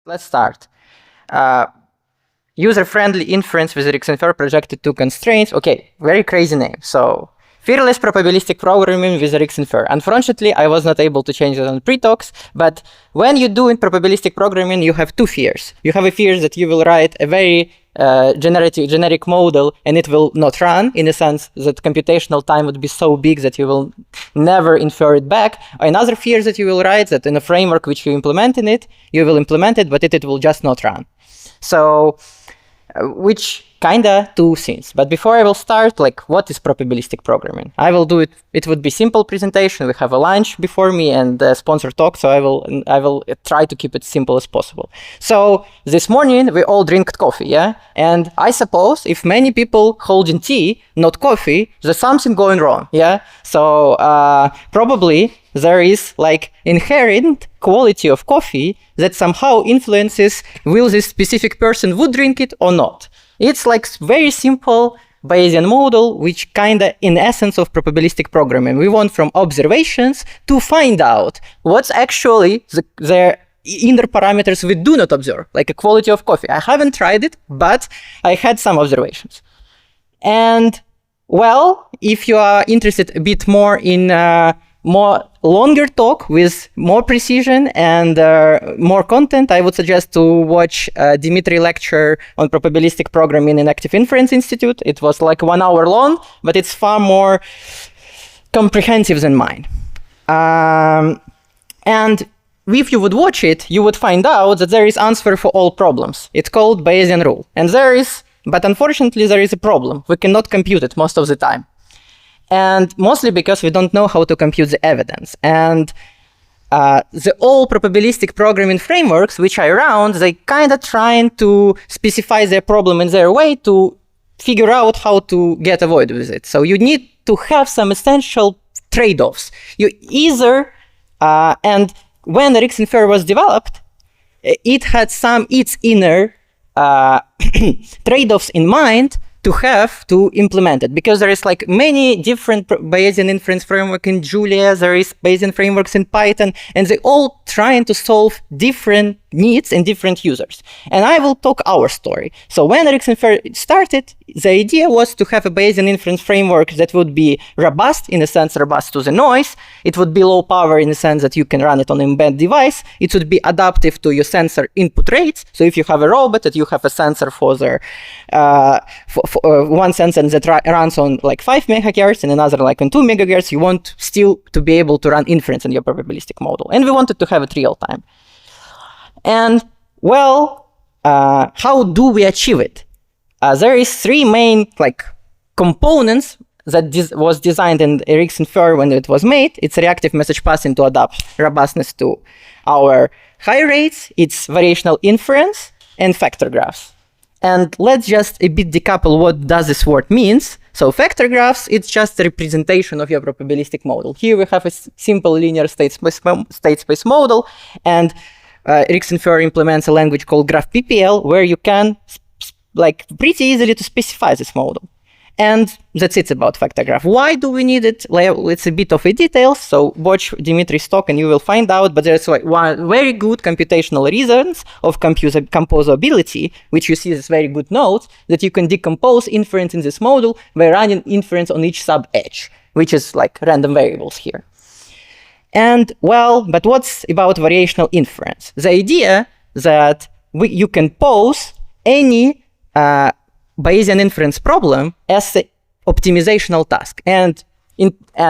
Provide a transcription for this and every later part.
Let's start. User-friendly inference with RxInfer projected-to constraints. Okay, very crazy name. So, fearless probabilistic programming with RxInfer. Unfortunately, I was not able to change it on pre-talks, but when you do in probabilistic programming, you have two fears. You have a fear that you will write a very generic model and it will not run, in a sense that computational time would be so big that you will never infer it back. Another fear that you will write that in a framework which you implement in it, you will implement it, but it will just not run. So, which kinda two things. But before I will start, like, what is probabilistic programming? I will do it. It would be simple presentation. We have a lunch before me and a sponsor talk, so I will try to keep it simple as possible. So this morning we all drink coffee, yeah. And I suppose if many people holding tea, not coffee, there's something going wrong, yeah. So probably there is like inherent quality of coffee that somehow influences will this specific person would drink it or not. It's like very simple Bayesian model, which kinda in essence of probabilistic programming. We want from observations to find out what's actually the inner parameters we do not observe, like a quality of coffee. I haven't tried it, but I had some observations. And well, if you are interested a bit more in more longer talk with more precision and more content, I would suggest to watch Dmitry lecture on probabilistic programming in Active Inference Institute. It was like 1 hour long, but it's far more comprehensive than mine. And if you would watch it, you would find out that there is answer for all problems. It's called Bayesian rule. And there is, but unfortunately there is a problem. We cannot compute it most of the time. And mostly because we don't know how to compute the evidence. And the all probabilistic programming frameworks which are around, they kind of trying to specify their problem in their way to figure out how to get avoid with it. So you need to have some essential trade-offs. You either, and when RxInfer was developed, it had some its inner trade-offs in mind to have to implement it, because there is like many different Bayesian inference framework in Julia, there is Bayesian frameworks in Python, and they all trying to solve different needs in different users. And I will talk our story. So when RxInfer started, the idea was to have a Bayesian inference framework that would be robust, in a sense robust to the noise. It would be low power in the sense that you can run it on an embedded device. It would be adaptive to your sensor input rates. So if you have a robot that you have a sensor for their one sensor that runs on like 5 megahertz and another like on 2 megahertz, you want still to be able to run inference in your probabilistic model. And we wanted to have it real time. And well, how do we achieve it? There is 3 main like components that was designed in RxInfer when it was made. It's reactive message passing to adapt robustness to our high rates. It's variational inference and factor graphs. And let's just a bit decouple what does this word means. So factor graphs, it's just a representation of your probabilistic model. Here we have a simple linear state space model, and RxInfer implements a language called graph PPL, where you can like pretty easily to specify this model. And that's it about factor graph. Why do we need it? It's a bit of a details, so watch Dmitry's talk and you will find out, but there's like one very good computational reasons of composability, which you see as very good notes, that you can decompose inference in this model by running inference on each sub-edge, which is like random variables here. And well, but what's about variational inference? The idea that you can pose any Bayesian inference problem as an optimizational task. And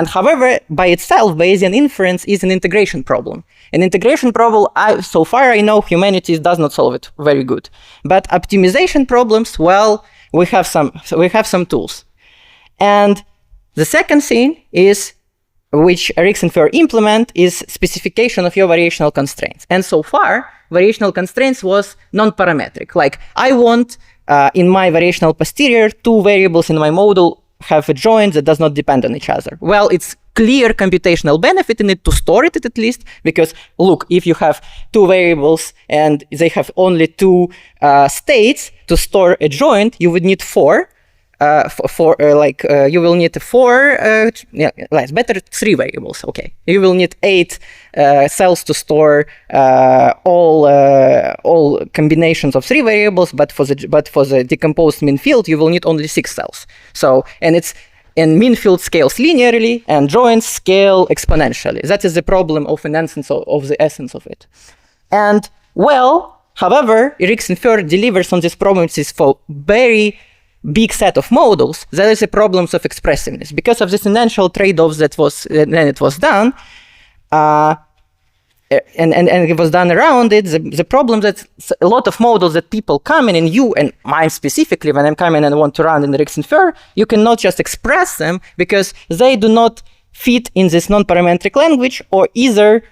however, by itself, Bayesian inference is an integration problem. An integration problem, so far I know humanity does not solve it very good. But optimization problems, well, we have some tools. And the second thing is, which RxInfer implement, is specification of your variational constraints. And so far, variational constraints was non-parametric. Like I want in my variational posterior, 2 variables in my model have a joint that does not depend on each other. Well, it's clear computational benefit in it to store it at least, because look, if you have 2 variables and they have only 2 states to store a joint, you would need 4. you will need better 3 variables. Okay, you will need 8 cells to store all combinations of 3 variables, but for the decomposed mean field you will need only 6 cells. So mean field scales linearly and joins scale exponentially. That is the problem of an essence of the essence of it. And well, however, RxInfer delivers on these promises for very big set of models. There is a problems of expressiveness because of this initial trade-offs that it was done, and it was done around it. The problem that a lot of models that people come in, and you and mine specifically, when I'm coming and want to run in RxInfer, you cannot just express them because they do not fit in this non-parametric language, or either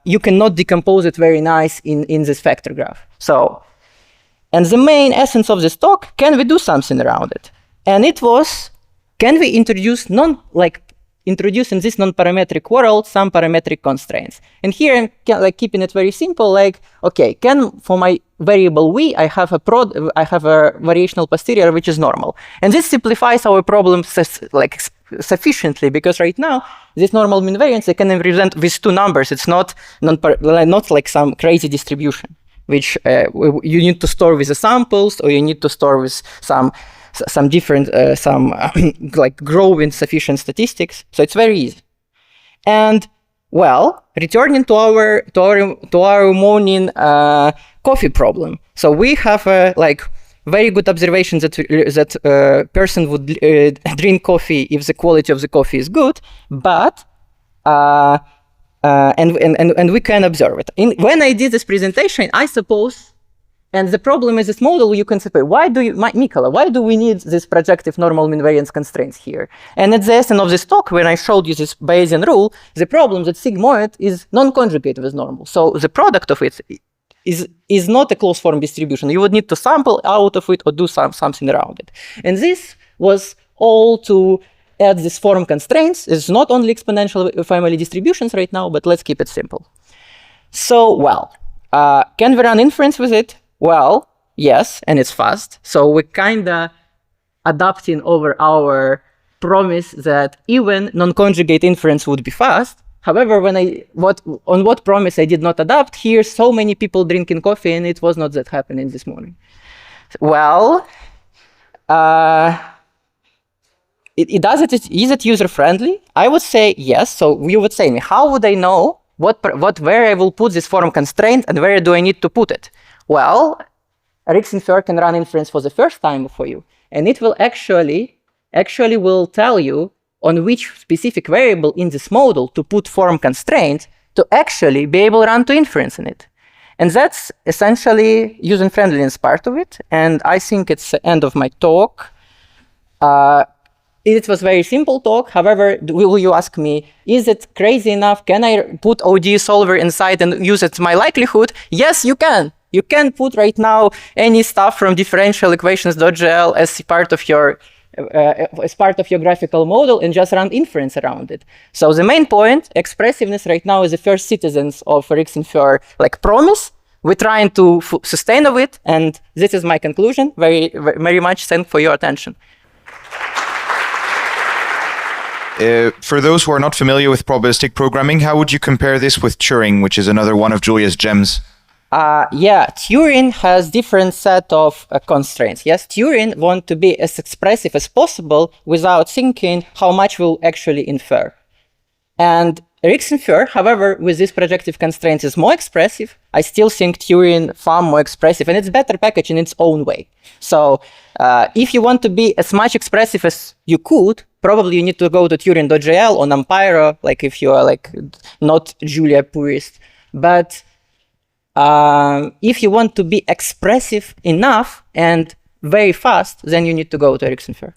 you cannot decompose it very nice in this vector graph. So. And the main essence of this talk, can we do something around it? And it was, can we introduce in this non-parametric world some parametric constraints? And here I'm keeping it very simple, okay, for my variable v, I have a variational posterior which is normal. And this simplifies our problem sufficiently, because right now this normal mean variance I can represent with 2 numbers. It's not like some crazy distribution, which you need to store with the samples, or you need to store with some different growing sufficient statistics. So it's very easy. And well, returning to our morning coffee problem. So we have very good observation that person would drink coffee if the quality of the coffee is good, but and we can observe it. When I did this presentation, I suppose, and the problem is this model, you can say, Mykola, why do we need this projective normal mean variance constraints here? And at the essence of this talk, when I showed you this Bayesian rule, the problem that sigmoid is non-conjugate with normal. So the product of it is not a closed form distribution. You would need to sample out of it or do something around it. And this was all to add this form constraints. It's not only exponential family distributions right now, but let's keep it simple. So, well, can we run inference with it? Well, yes, and it's fast. So we're kind of adapting over our promise that even non-conjugate inference would be fast. However, on what promise I did not adapt, here so many people drinking coffee, and it was not that happening this morning. Well, is it user-friendly? I would say yes. So you would say, how would I know where I will put this form constraint and where do I need to put it? Well, RxInfer can run inference for the first time for you, and it will actually will tell you on which specific variable in this model to put form constraint to actually be able to run to inference in it. And that's essentially user-friendliness part of it. And I think it's the end of my talk. It was a very simple talk. However, will you ask me, is it crazy enough? Can I put ODE solver inside and use it to my likelihood? Yes, you can. You can put right now any stuff from differential equations.gl as part of your graphical model and just run inference around it. So the main point, expressiveness right now is the first citizens of RxInfer promise. We're trying to sustain of it, and this is my conclusion. Very, very much thank for your attention. For those who are not familiar with probabilistic programming, how would you compare this with Turing, which is another one of Julia's gems? Yeah, Turing has different set of constraints. Yes, Turing want to be as expressive as possible without thinking how much we'll actually infer. And RxInfer, however, with these projective constraints is more expressive. I still think Turing far more expressive, and it's better packaged in its own way. So if you want to be as much expressive as you could, probably you need to go to Turing.jl or NumPyro, if you are not Julia purist. But if you want to be expressive enough and very fast, then you need to go to RxInfer.